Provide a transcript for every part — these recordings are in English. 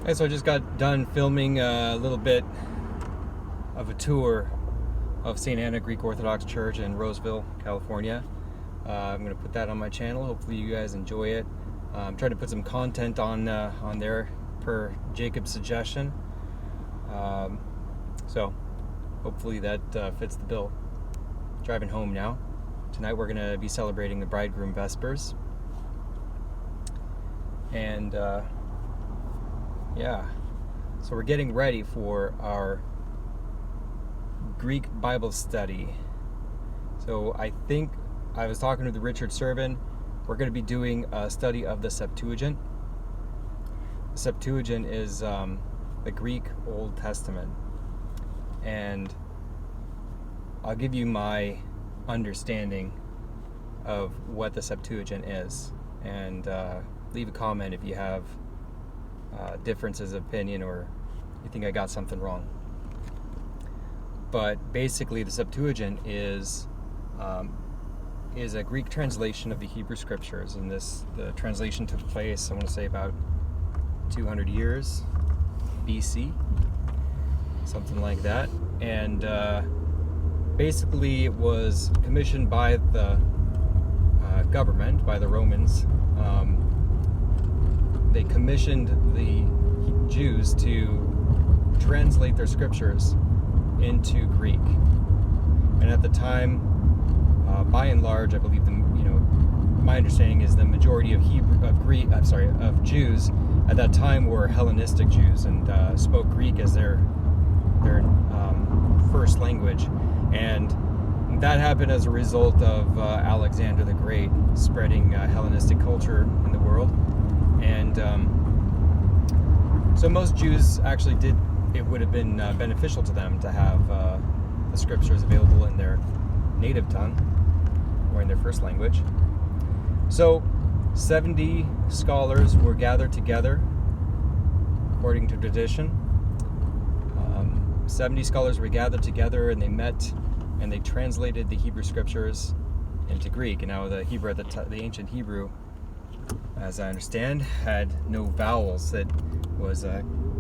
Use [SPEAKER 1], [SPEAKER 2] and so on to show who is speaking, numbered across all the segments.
[SPEAKER 1] Okay, so I just got done filming a little bit of a tour of St. Anna Greek Orthodox Church in Roseville, California. I'm going to put that on my channel. Hopefully you guys enjoy it. I'm trying to put some content on there per Jacob's suggestion. So hopefully that fits the bill. Driving home now. Tonight we're going to be celebrating the Bridegroom Vespers. And yeah, so we're getting ready for our Greek Bible study. So I think I was talking to Richard Servan. We're going to be doing a study of the Septuagint. The Septuagint is the Greek Old Testament. And I'll give you my understanding of what the Septuagint is. And leave a comment if you have differences of opinion or you think I got something wrong. But basically the Septuagint is a Greek translation of the Hebrew Scriptures, and the translation took place, I want to say, about 200 years BC, something like that. And basically it was commissioned by the government, by the Romans. They commissioned the Jews to translate their scriptures into Greek. And at the time, by and large, I believe my understanding is the majority of Jews at that time were Hellenistic Jews and spoke Greek as their first language. And that happened as a result of Alexander the Great spreading Hellenistic culture in the world. And so most Jews actually it would have been beneficial to them to have the scriptures available in their native tongue or in their first language. So 70 scholars were gathered together according to tradition. 70 scholars were gathered together and they met and they translated the Hebrew scriptures into Greek. And now the Hebrew, the ancient Hebrew, as I understand, had no vowels. It was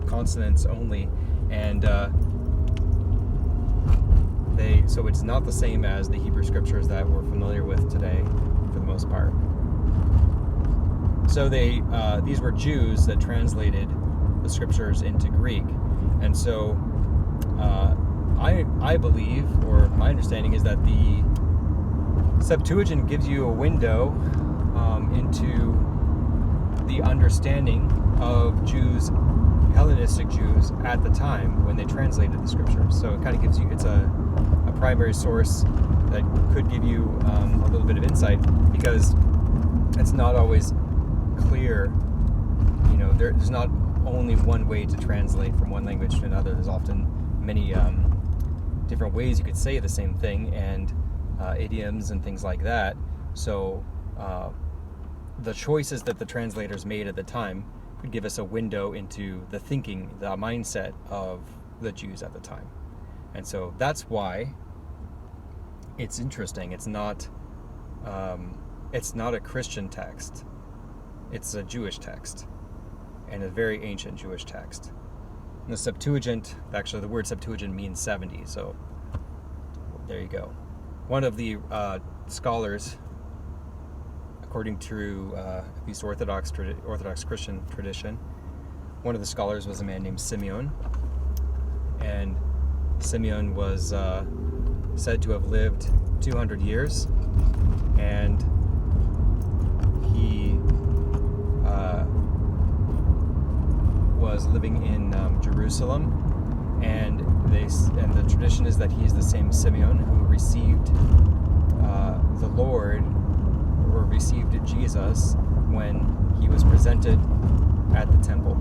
[SPEAKER 1] consonants only, and so it's not the same as the Hebrew scriptures that we're familiar with today, for the most part. So these were Jews that translated the scriptures into Greek, and so I believe, or my understanding is that the Septuagint gives you a window into the understanding of Jews, Hellenistic Jews, at the time when they translated the scriptures. So it kind of gives you, it's a primary source that could give you a little bit of insight, because it's not always clear. There's not only one way to translate from one language to another. There's often many different ways you could say the same thing, and idioms and things like that. So the choices that the translators made at the time could give us a window into the thinking, the mindset of the Jews at the time. And so that's why it's interesting. It's not a Christian text. It's a Jewish text, and a very ancient Jewish text. And the Septuagint, actually the word Septuagint means 70, so there you go. One of the scholars, according to at least Orthodox Christian tradition, one of the scholars was a man named Simeon, and Simeon was said to have lived 200 years, and he was living in Jerusalem, and the tradition is that he is the same Simeon who received the Lord, or received Jesus, when he was presented at the temple,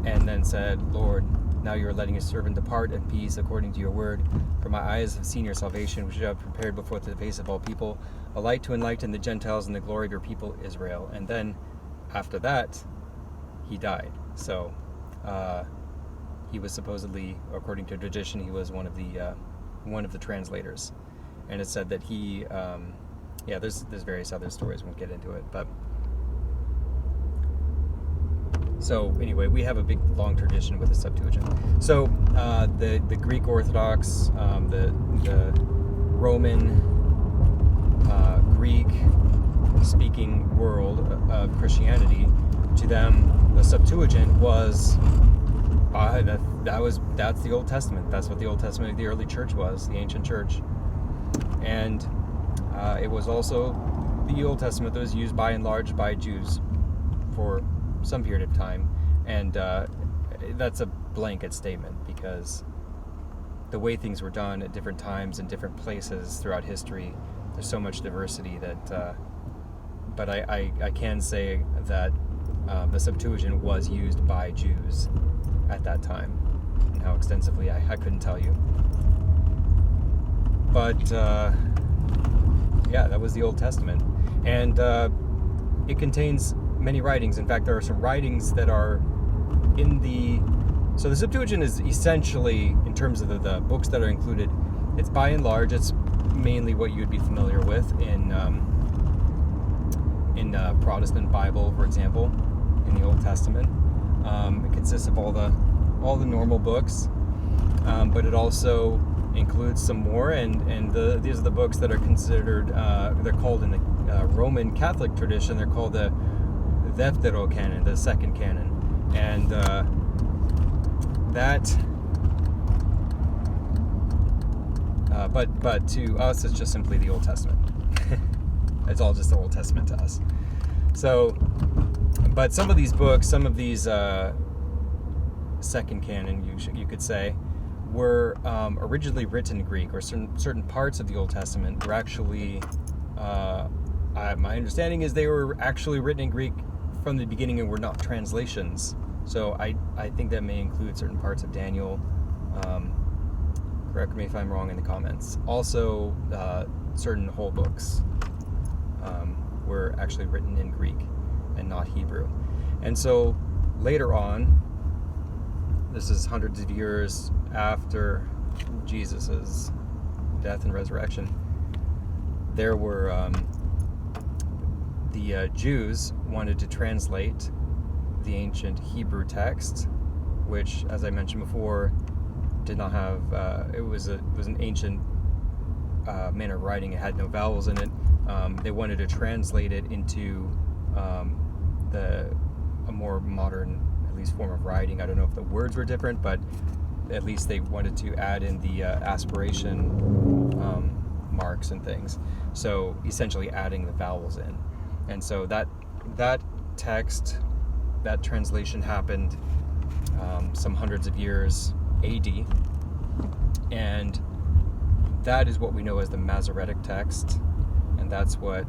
[SPEAKER 1] and then said, "Lord, now you are letting your servant depart in peace according to your word. For my eyes have seen your salvation, which you have prepared before the face of all people, a light to enlighten the Gentiles and the glory of your people Israel." And then after that, he died. So he was supposedly, according to tradition, he was one of the translators. And it said that he, there's various other stories, won't get into it, but So anyway, we have a big, long tradition with the Septuagint. So the Greek Orthodox, the Roman, Greek-speaking world of Christianity, to them, the Septuagint was that's the Old Testament. That's what the Old Testament of the early church was, the ancient church, and it was also the Old Testament that was used by and large by Jews for some period of time, and that's a blanket statement because the way things were done at different times and different places throughout history, there's so much diversity that. But I can say that the Septuagint was used by Jews at that time, and how extensively I couldn't tell you. But yeah, that was the Old Testament, and it contains many writings. In fact, there are some writings that are in the... So the Septuagint is essentially, in terms of the books that are included, it's by and large, it's mainly what you'd be familiar with in Protestant Bible, for example, in the Old Testament. It consists of all the normal books, but it also includes some more, and these are the books that are considered, they're called in the Roman Catholic tradition, they're called the Deuterocanon, the second canon, and but to us it's just simply the Old Testament. It's all just the Old Testament to us. So, but some of these books, some of these second canon, you could say, were originally written in Greek, or certain parts of the Old Testament were actually, my understanding is they were actually written in Greek from the beginning and were not translations. So I think that may include certain parts of Daniel. Correct me if I'm wrong in the comments. Also, certain whole books were actually written in Greek and not Hebrew. And so later on, this is hundreds of years after Jesus's death and resurrection, there were the Jews wanted to translate the ancient Hebrew text, which, as I mentioned before, did not have it was an ancient manner of writing. It had no vowels in it. They wanted to translate it into a more modern, at least, form of writing. I don't know if the words were different, but at least they wanted to add in the aspiration marks and things. So essentially adding the vowels in. And so that text, that translation happened some hundreds of years AD, and that is what we know as the Masoretic text, and that's what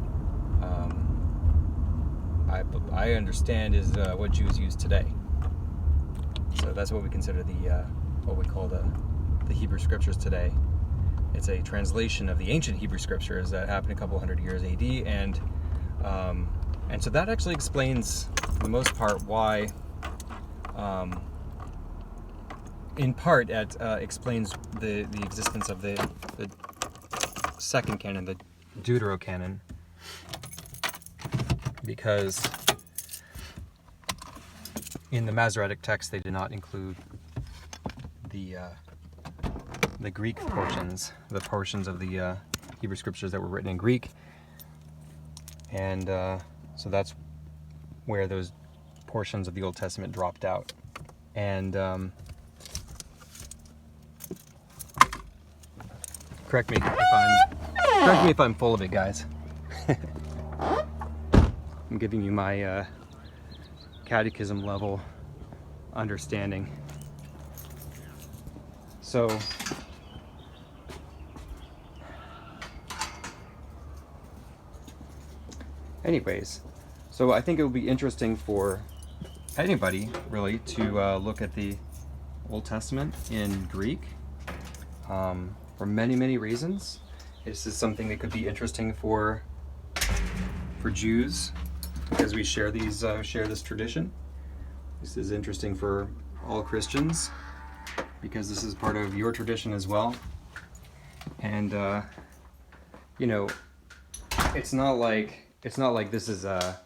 [SPEAKER 1] I understand is what Jews use today. So that's what we consider what we call the Hebrew Scriptures today. It's a translation of the ancient Hebrew Scriptures that happened a couple hundred years AD, and so that actually explains, for the most part, why. In part, it explains the existence of the second canon, the Deuterocanon, because in the Masoretic text they did not include the Greek portions, the portions of the Hebrew Scriptures that were written in Greek, and so that's where those portions of the Old Testament dropped out. And correct me if I'm full of it, guys. I'm giving you my catechism level understanding. So anyways, so I think it would be interesting for anybody really to look at the Old Testament in Greek for many reasons. This is something that could be interesting for Jews, because we share this tradition. This is interesting for all Christians because this is part of your tradition as well. And it's not like this is a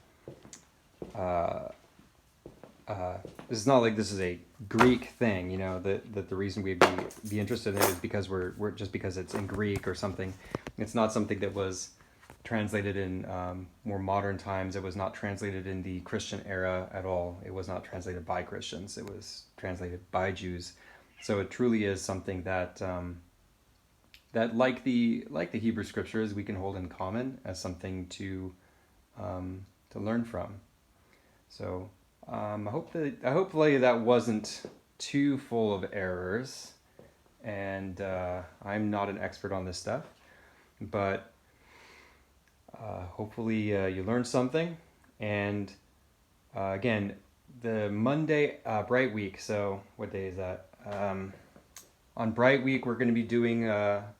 [SPEAKER 1] this is not like this is a Greek thing, you know, that the reason we'd be interested in it is because we're just because it's in Greek or something. It's not something that was translated in more modern times. It was not translated in the Christian era at all. It was not translated by Christians. It was translated by Jews. So it truly is something that that like the Hebrew scriptures we can hold in common as something to learn from. So hopefully that wasn't too full of errors, and I'm not an expert on this stuff, but hopefully you learned something. And again, the Monday Bright Week. So what day is that? On Bright Week, we're going to be doing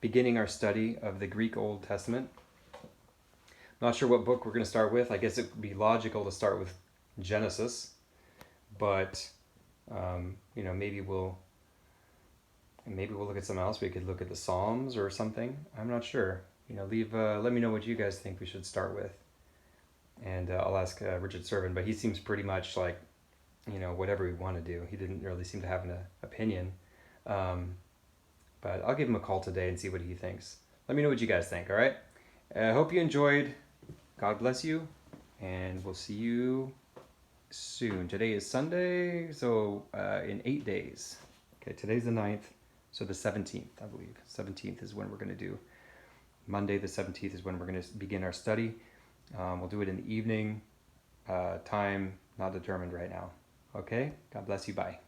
[SPEAKER 1] beginning our study of the Greek Old Testament. Not sure what book we're going to start with. I guess it would be logical to start with Genesis, but you know, maybe we'll look at something else. We could look at the Psalms or something. I'm not sure. You know, let me know what you guys think we should start with, and I'll ask Richard Servan. But he seems pretty much like, you know, whatever we want to do. He didn't really seem to have an opinion. But I'll give him a call today and see what he thinks. Let me know what you guys think. All right. I hope you enjoyed. God bless you, and we'll see you soon. Today is Sunday, so in 8 days. Okay, today's the 9th, so the 17th, I believe. 17th is when we're going to do. Monday the 17th is when we're going to begin our study. We'll do it in the evening. Time not determined right now. Okay, God bless you. Bye.